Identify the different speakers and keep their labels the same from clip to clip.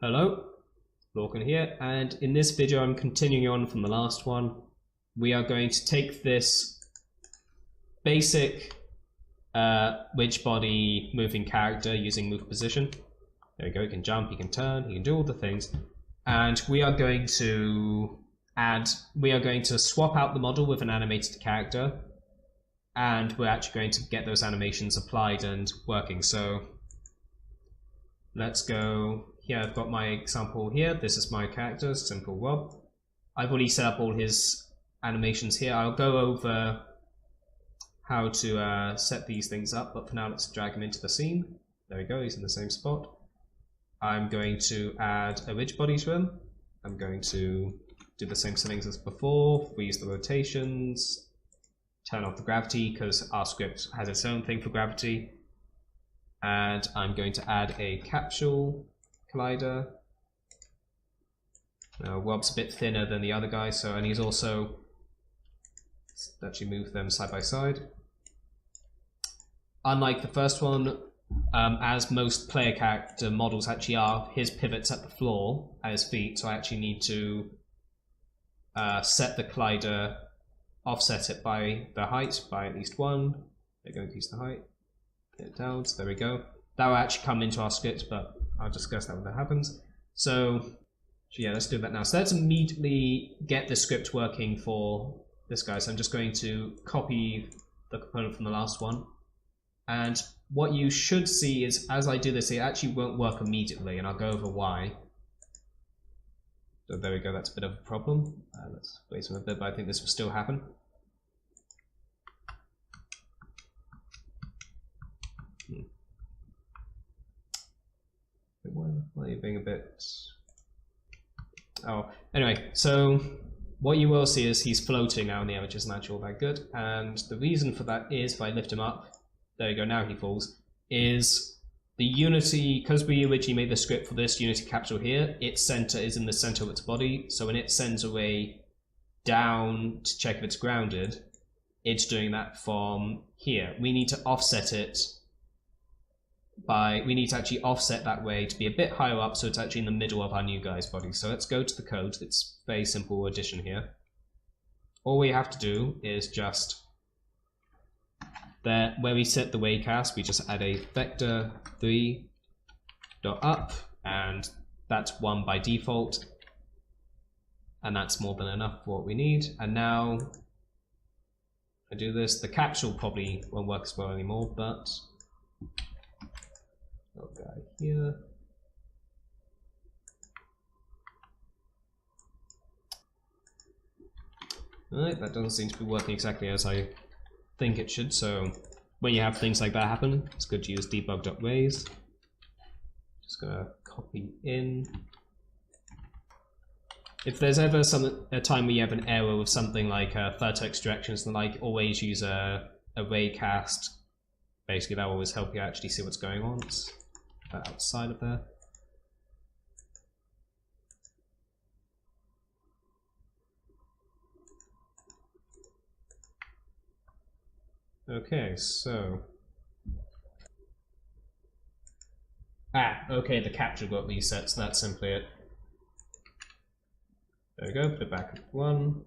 Speaker 1: Hello, Lorcan here, and in this video I'm continuing on from the last one. We are going to take this basic witch body moving character using move position. There we go, he can jump, he can turn, he can do all the things. And we are going to swap out the model with an animated character, and we're actually going to get those animations applied and working. So let's go. Here I've got my example here. This is my character, Simple Rob. I've already set up all his animations here. I'll go over how to set these things up, but for now let's drag him into the scene. There we go, he's in the same spot. I'm going to add a witch body to him. I'm going to do the same settings as before, freeze the rotations, turn off the gravity because our script has its own thing for gravity. And I'm going to add a capsule collider. Now Rob's a bit thinner than the other guy, so, and he's also, let's actually move them side by side. Unlike the first one, as most player character models actually are, his pivot's at the floor at his feet, so I actually need to set the collider, offset it by the height by at least one. They're going to increase the height. Get it down, so there we go. That will actually come into our script, but I'll discuss that when that happens. So yeah, let's do that now. So let's immediately get the script working for this guy. So I'm just going to copy the component from the last one. And what you should see is, as I do this, it actually won't work immediately, and I'll go over why. So there we go, that's a bit of a problem. Let's wait a bit, but I think this will still happen. Why are you being a bit... Oh, anyway, so what you will see is he's floating now in the image, isn't actually all that good. And the reason for that is, if I lift him up, there you go, now he falls, is the Unity, because we originally made the script for this Unity capsule here, its center is in the center of its body, so when it sends a ray down to check if it's grounded, it's doing that from here. We need to offset it we need to actually offset that way to be a bit higher up, so it's actually in the middle of our new guy's body. So let's go to the code. It's very simple addition here. All we have to do is just there, where we set the waycast, we just add a vector 3.up, and that's 1 by default, and that's more than enough for what we need. And now I do this, the capsule probably won't work as well anymore, but guy here. Alright, that doesn't seem to be working exactly as I think it should, so when you have things like that happen, it's good to use debug.raise. Just gonna copy in. If there's ever a time where you have an error with something like vertex directions and like, always use a raycast. Basically, that will always help you actually see what's going on. It's outside of there. Okay, so okay, the capture got reset, so that's simply it. There we go, put it back at 1.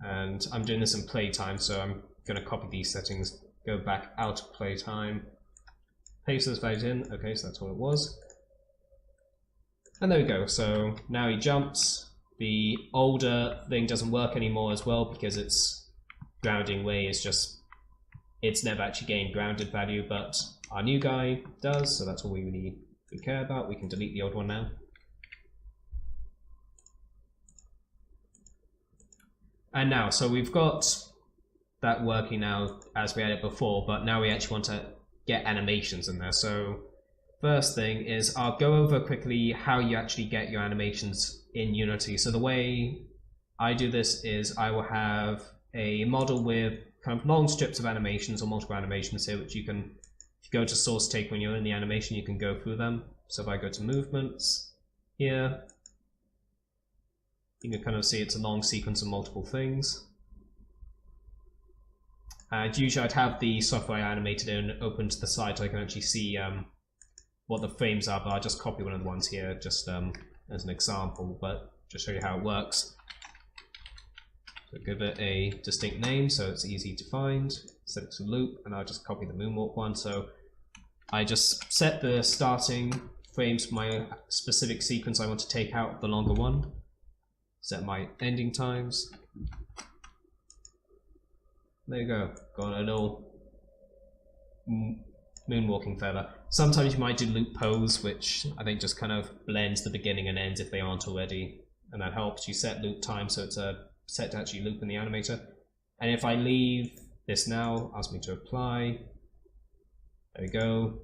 Speaker 1: And I'm doing this in playtime, so I'm going to copy these settings, go back out of playtime, paste those values in. Okay, so that's what it was. And there we go, so now he jumps. The older thing doesn't work anymore as well because its grounding way is just, it's never actually gained grounded value, but our new guy does, so that's all we really care about. We can delete the old one now. And now, so we've got that working now as we had it before, but now we actually want to get animations in there. So first thing is, I'll go over quickly how you actually get your animations in Unity. So the way I do this is I will have a model with kind of long strips of animations or multiple animations here, which you can, if you go to source take when you're in the animation, you can go through them. So if I go to movements here, you can kind of see it's a long sequence of multiple things. And usually I'd have the software I animated in open to the side so I can actually see what the frames are, but I'll just copy one of the ones here just as an example, but just show you how it works. So give it a distinct name so it's easy to find, set it to loop, and I'll just copy the moonwalk one. So I just set the starting frames for my specific sequence I want to take out, the longer one, set my ending times. There you go, got a little moonwalking feather. Sometimes you might do loop pose, which I think just kind of blends the beginning and ends if they aren't already, and that helps. You set loop time so it's set to actually loop in the animator. And if I leave this now, ask me to apply. There we go.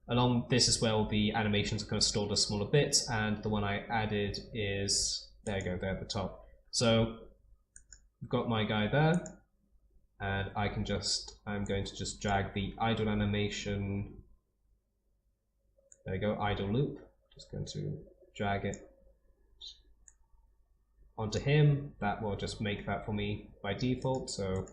Speaker 1: Along this is where all the animations are kind of stored as smaller bits, and the one I added is, there you go, there at the top. So I've got my guy there, and I'm going to just drag the idle animation. There we go, idle loop. Just going to drag it onto him. That will just make that for me by default. So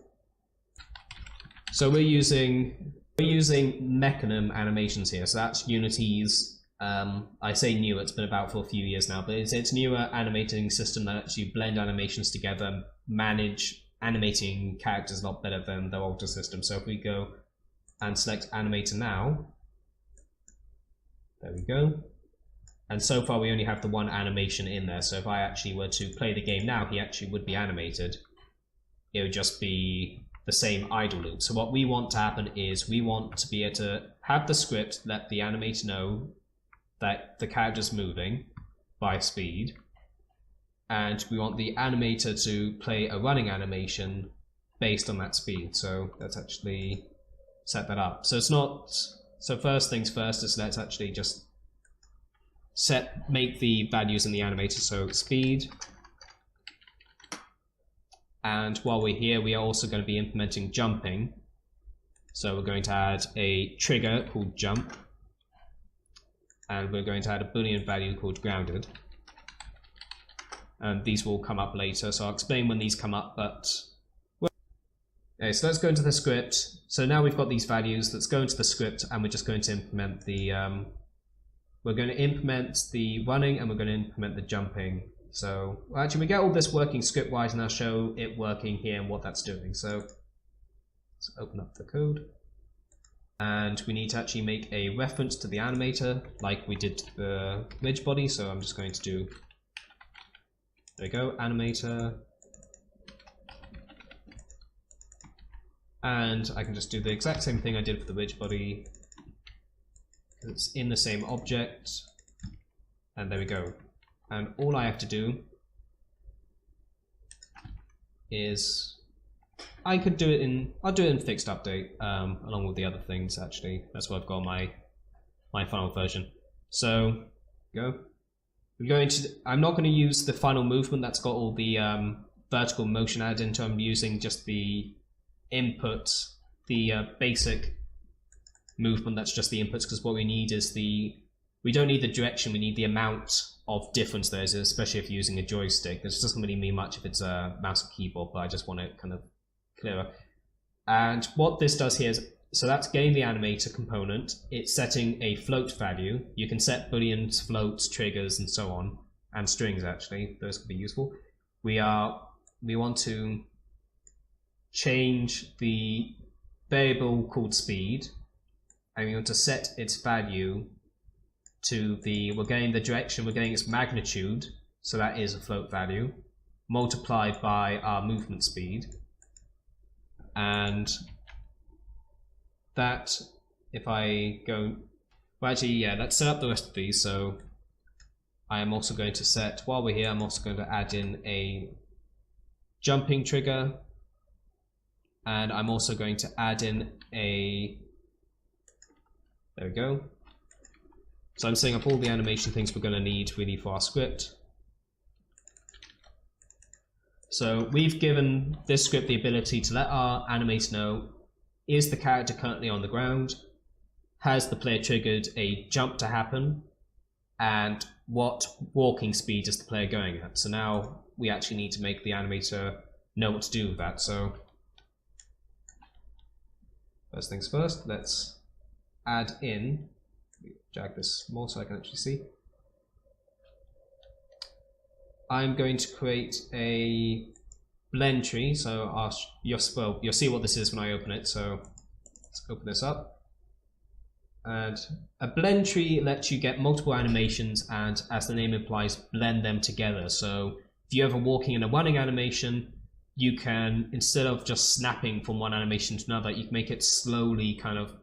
Speaker 1: we're using Mecanim animations here. So that's Unity's, I say new, it's been about for a few years now, but it's newer animating system that lets you blend animations together, manage animating characters a lot better than the older system. So if we go and select Animator now, there we go. And so far we only have the one animation in there, so if I actually were to play the game now, he actually would be animated. It would just be the same idle loop. So what we want to happen is we want to be able to have the script let the animator know that the character's moving by speed, and we want the animator to play a running animation based on that speed. So let's actually set that up. So it's not, so first things first is let's actually just make the values in the animator, so speed. And while we're here, we are also going to be implementing jumping. So we're going to add a trigger called jump, and we're going to add a Boolean value called grounded. And these will come up later, so I'll explain when these come up, but... Okay, so let's go into the script. So now we've got these values, let's go into the script, and we're just going to implement the... we're going to implement the running, and we're going to implement the jumping. So, well, actually, we get all this working script-wise, and I'll show it working here and what that's doing. So, let's open up the code. And we need to actually make a reference to the animator, like we did to the ridge body. So I'm just going to do, there we go, animator. And I can just do the exact same thing I did for the ridge body. It's in the same object. And there we go. And all I have to do is, I could do it in, I'll do it in fixed update, along with the other things actually. That's what I've got my final version. So, go. We're going to, I'm not going to use the final movement that's got all the vertical motion added into. I'm using just the input, the basic movement that's just the inputs, because what we need is we don't need the direction, we need the amount of difference there is, especially if you're using a joystick. This doesn't really mean much if it's a mouse and keyboard, but I just want it kind of clearer. And what this does here is, so that's getting the animator component, it's setting a float value. You can set booleans, floats, triggers, and so on, and strings actually, those could be useful. We want to change the variable called speed, and we want to set its value to the, we're getting the direction, we're getting its magnitude, so that is a float value, multiplied by our movement speed. And that, if I go, well actually, yeah, let's set up the rest of these. So I am also going to set, while we're here, I'm also going to add in a jumping trigger, and I'm also going to add in a, there we go. So I'm setting up all the animation things we're going to need really for our script. So we've given this script the ability to let our animator know, is the character currently on the ground, has the player triggered a jump to happen, and what walking speed is the player going at. So now we actually need to make the animator know what to do with that. So first things first, let's add in, drag this more so I can actually see. I'm going to create a blend tree, so you'll see what this is when I open it, so let's open this up. And a blend tree lets you get multiple animations and, as the name implies, blend them together. So if you have a walking and a running animation, you can, instead of just snapping from one animation to another, you can make it slowly kind of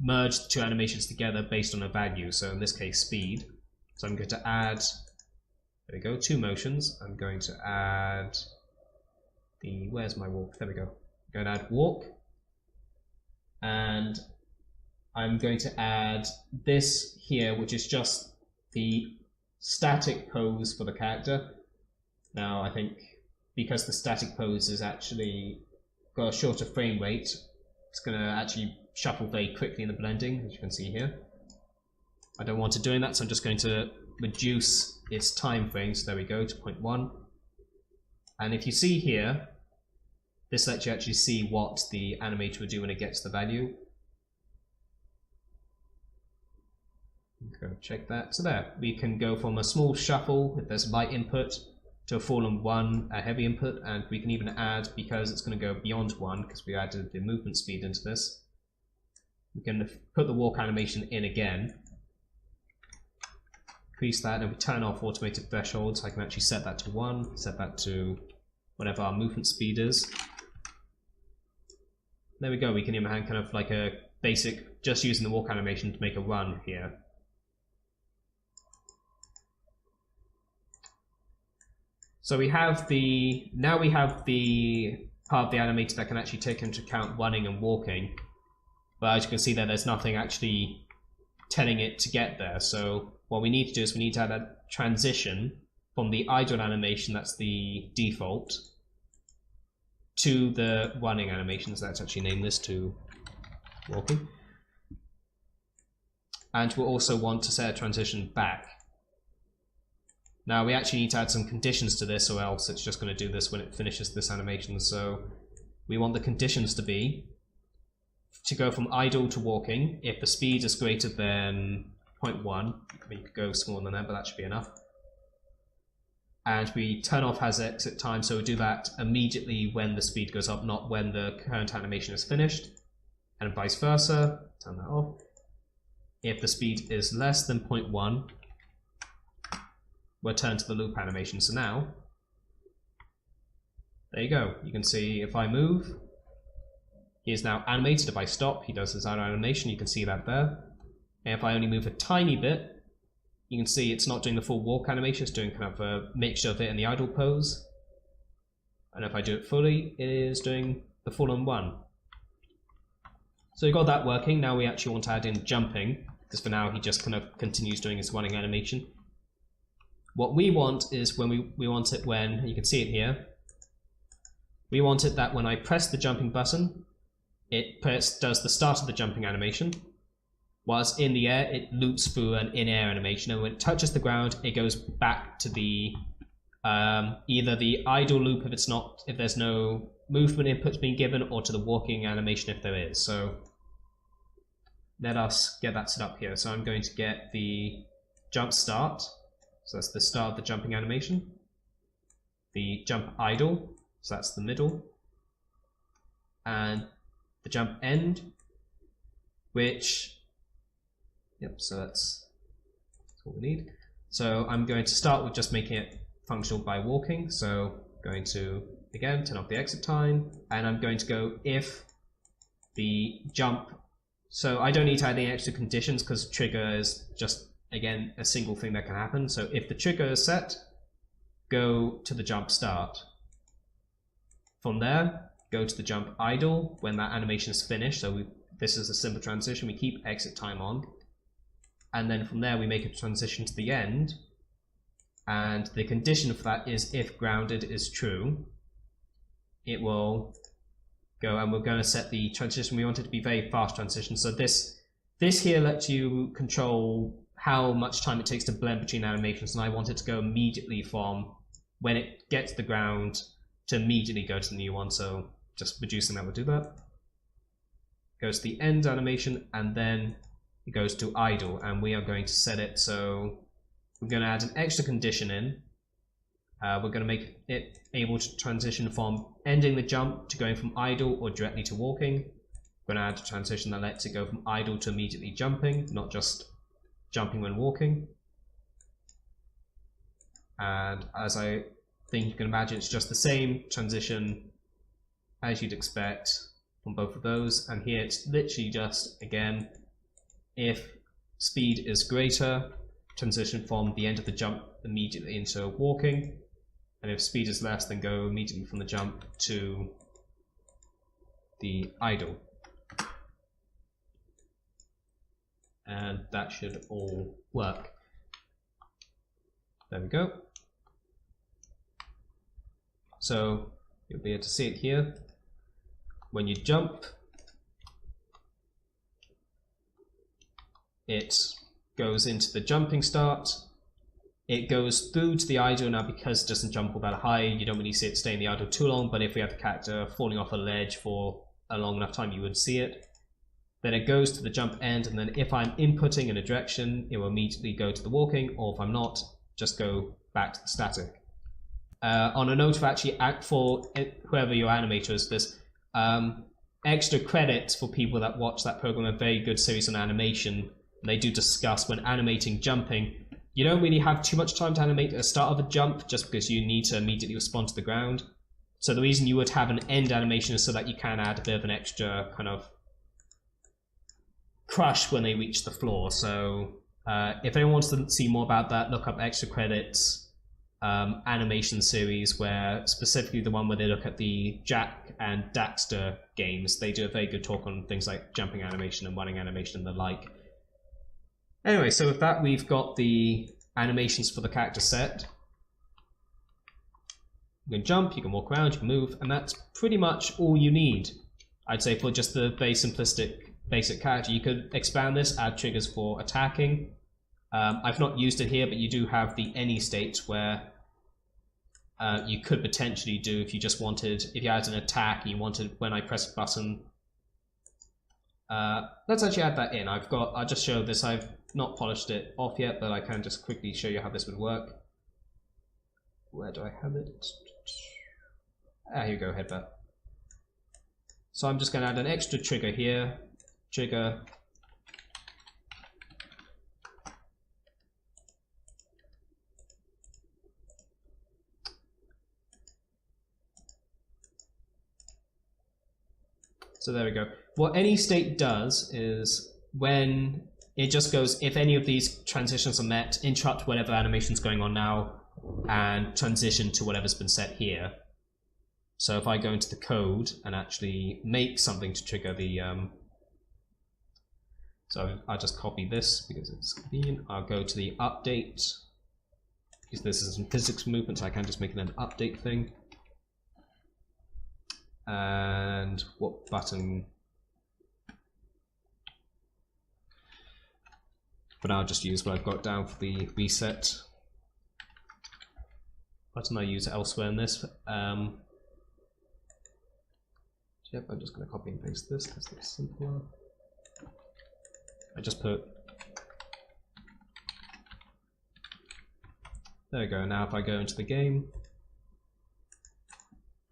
Speaker 1: merge the two animations together based on a value. So in this case, speed. So I'm going to add, there we go, 2 motions. I'm going to add the, where's my walk? There we go. I'm going to add walk. And I'm going to add this here, which is just the static pose for the character. Now, I think because the static pose is actually got a shorter frame rate, it's going to actually shuffle very quickly in the blending, as you can see here. I don't want it doing that, so I'm just going to reduce its time frame. So there we go, to 0.1. And if you see here, this lets you actually see what the animator will do when it gets the value. Go check that. So there, we can go from a small shuffle if there's light input to a full on 1, a heavy input, and we can even add, because it's going to go beyond 1 because we added the movement speed into this, we can put the walk animation in again, increase that, and we turn off automated thresholds. I can actually set that to 1, set that to whatever our movement speed is. There we go, we can even have kind of like a basic, just using the walk animation to make a run here. So we have the, now we have the part of the animator that can actually take into account running and walking. But as you can see there, there's nothing actually telling it to get there. So what we need to do is we need to add a transition from the idle animation, that's the default, to the running animation. So let's actually name this to walking. And we'll also want to set a transition back. Now we actually need to add some conditions to this, or else it's just going to do this when it finishes this animation. So we want the conditions to be to go from idle to walking. If the speed is greater than 0.1, I mean, you could go smaller than that, but that should be enough. And we turn off has exit time, so we do that immediately when the speed goes up, not when the current animation is finished, and vice versa. Turn that off. If the speed is less than 0.1, we'll turn to the loop animation. So now, there you go. You can see if I move, he is now animated. If I stop, he does his own animation. You can see that there. And if I only move a tiny bit, you can see it's not doing the full walk animation. It's doing kind of a mixture of it and the idle pose. And if I do it fully, it is doing the full on 1. So we've got that working. Now we actually want to add in jumping, because for now he just kind of continues doing his running animation. What we want is when we want it when, you can see it here, we want it that when I press the jumping button, it does the start of the jumping animation. Whilst in the air, it loops through an in-air animation, and when it touches the ground, it goes back to the either the idle loop if there's no movement inputs being given, or to the walking animation if there is. So let us get that set up here. So I'm going to get the jump start. So that's the start of the jumping animation. The jump idle, so that's the middle. And the jump end, which, yep, so that's what we need. So I'm going to start with just making it functional by walking. So going to, again, turn off the exit time. And I'm going to go if the jump, so I don't need to add any extra conditions because trigger is just, again, a single thing that can happen. So if the trigger is set, go to the jump start. From there, go to the jump idle when that animation is finished. So this is a simple transition. We keep exit time on. And then from there, we make a transition to the end. And the condition for that is if grounded is true, it will go, and we're going to set the transition. We want it to be very fast transition. So this here lets you control how much time it takes to blend between animations, and I want it to go immediately from when it gets to the ground to immediately go to the new one. So just reducing that will do that. Goes to the end animation, and then it goes to idle, and we are going to set it so we're going to add an extra condition in. We're going to make it able to transition from ending the jump to going from idle or directly to walking. We're going to add a transition that lets it go from idle to immediately jumping, not just jumping when walking. And as I think you can imagine, it's just the same transition as you'd expect from both of those. And here it's literally just, again, if speed is greater, transition from the end of the jump immediately into walking, and if speed is less, then go immediately from the jump to the idle. And that should all work. There we go. So you'll be able to see it here. When you jump, it goes into the jumping start. It goes through to the idle. Now, because it doesn't jump all that high, you don't really see it stay in the idle too long, but if we have the character falling off a ledge for a long enough time, you would see it. Then it goes to the jump end, and then if I'm inputting in a direction, it will immediately go to the walking, or if I'm not, just go back to the static. On a note of actually, for whoever your animator is, this extra credits for people that watch that program, a very good series on animation. They do discuss when animating jumping, you don't really have too much time to animate at the start of a jump, just because you need to immediately respond to the ground. So the reason you would have an end animation is so that you can add a bit of an extra kind of crush when they reach the floor. So if anyone wants to see more about that, look up Extra Credits animation series, where specifically the one where they look at the Jack and Daxter games. They do a very good talk on things like jumping animation and running animation and the like. Anyway, so with that, we've got the animations for the character set. You can jump, you can walk around, you can move, and that's pretty much all you need, I'd say, for just the very simplistic basic character. You could expand this, add triggers for attacking. I've not used it here, but you do have the any state where you could potentially do, if you just wanted, if you had an attack and you wanted, when I press a button. Let's actually add that in. I'll just show this. I've not polished it off yet, but I can just quickly show you how this would work. Where do I have it? Here you go, headbutt. So I'm just going to add an extra trigger here. Trigger. So there we go. What any state does is when it just goes, if any of these transitions are met, interrupt whatever animation's going on now and transition to whatever's been set here. So if I go into the code and actually make something to trigger the so I'll just copy this because it's convenient. I'll go to the update, because this is in physics movement, so I can just make it an update thing. And what button? But I'll just use what I've got down for the reset button. I use it elsewhere in this. Yep, I'm just going to copy and paste this because it's simpler. I just put. There we go. Now if I go into the game.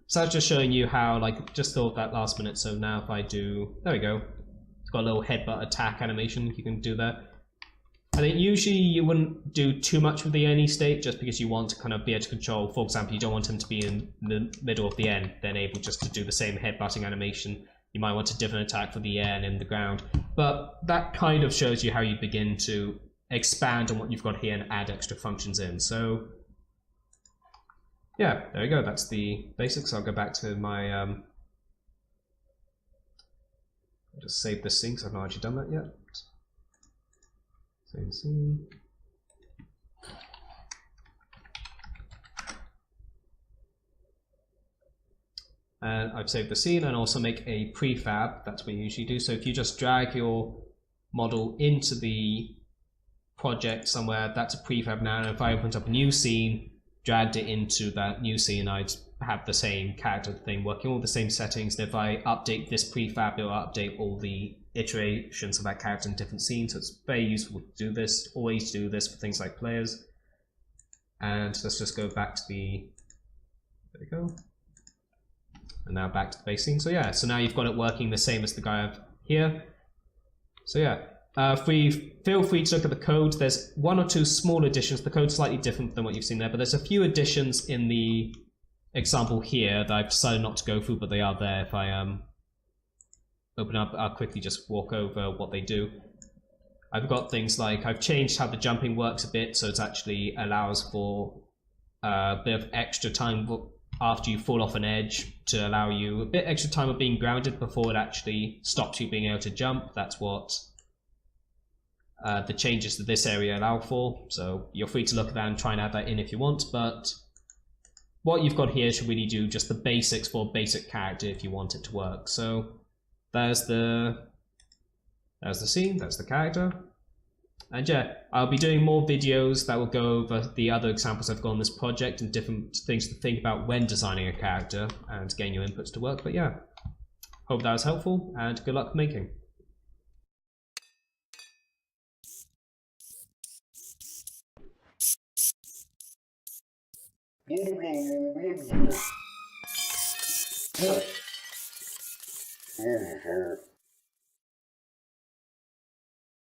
Speaker 1: So I was just showing you how, like, just thought that last minute. So now if I do, there we go. It's got a little headbutt attack animation. You can do that. I think usually you wouldn't do too much with the any state, just because you want to kind of be able to control. For example, you don't want him to be in the middle of the N, then able just to do the same headbutting animation. You might want a different attack for the N in the ground. But that kind of shows you how you begin to expand on what you've got here and add extra functions in. So yeah, there we go. That's the basics. I'll go back to my I'll just save this scene because I've not actually done that yet. Same scene. And I've saved the scene and also make a prefab. That's what you usually do. So if you just drag your model into the project somewhere, that's a prefab now. And if I opened up a new scene, dragged it into that new scene, I'd have the same character thing working, all the same settings. And if I update this prefab, it will update all the iterations of that character in different scenes. So it's very useful to do this, always do this for things like players. And let's just go back to the, there we go. And now back to the base scene. So yeah, so now you've got it working the same as the guy here. So yeah, feel free to look at the code. There's one or two small additions. The code's slightly different than what you've seen there, but there's a few additions in the example here that I've decided not to go through, but they are there. If I open up, I'll quickly just walk over what they do. I've got things like, I've changed how the jumping works a bit, so it actually allows for a bit of extra time after you fall off an edge to allow you a bit extra time of being grounded before it actually stops you being able to jump. That's what the changes to this area allow for. So you're free to look at that and try and add that in if you want, but what you've got here should really do just the basics for a basic character if you want it to work. So there's the scene, that's the character. And yeah, I'll be doing more videos that will go over the other examples I've got on this project and different things to think about when designing a character and getting your inputs to work. But yeah, hope that was helpful and good luck making.